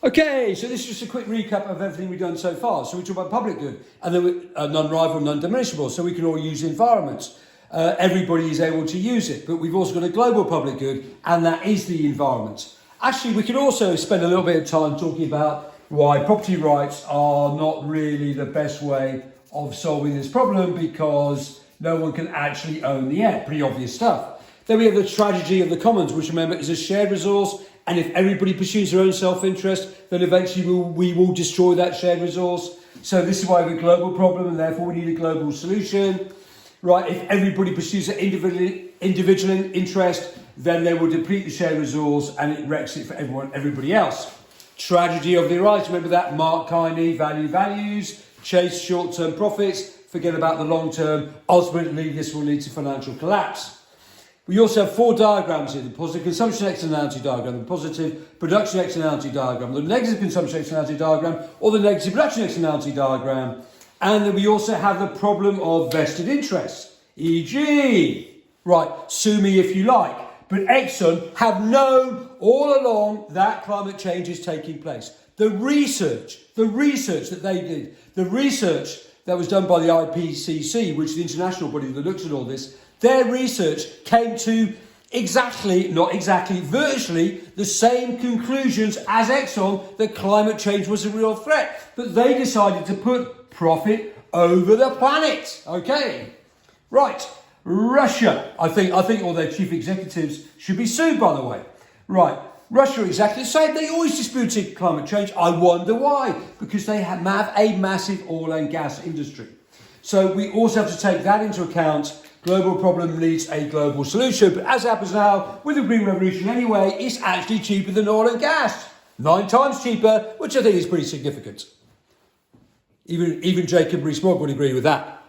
Okay, so this is just a quick recap of everything we've done so far. So we talk about public good, and then non-rival, non-diminishable, so we can all use environments. Everybody is able to use it, but we've also got a global public good, and that is the environment. Actually, we could also spend a little bit of time talking about why property rights are not really the best way of solving this problem, because no one can actually own the air. Pretty obvious stuff. Then we have the tragedy of the commons, which, remember, is a shared resource. And if everybody pursues their own self-interest, then eventually we will destroy that shared resource. So this is why we have a global problem, and therefore we need a global solution. Right? If everybody pursues their individual interest, then they will deplete the shared resource, and it wrecks it for everybody else. Tragedy of the right. Remember that? Mark Carney, value values, chase short-term profits, forget about the long-term. Ultimately, this will lead to financial collapse. We also have 4 diagrams here: the positive consumption externality diagram, the positive production externality diagram, the negative consumption externality diagram, or the negative production externality diagram. And then we also have the problem of vested interests, e.g., right, sue me if you like, but Exxon have known all along that climate change is taking place. The research that they did, the research that was done by the IPCC, which is the international body that looks at all this, their research came to virtually the same conclusions as Exxon, that climate change was a real threat. But they decided to put profit over the planet. Okay, right. Russia. I think all their chief executives should be sued, by the way. Right. Russia are exactly the same. They always disputed climate change. I wonder why. Because they have a massive oil and gas industry. So we also have to take that into account. Global problem needs a global solution. But as happens now with the Green Revolution anyway, it's actually cheaper than oil and gas. 9 times cheaper, which I think is pretty significant. Even Jacob Rees-Mogg would agree with that.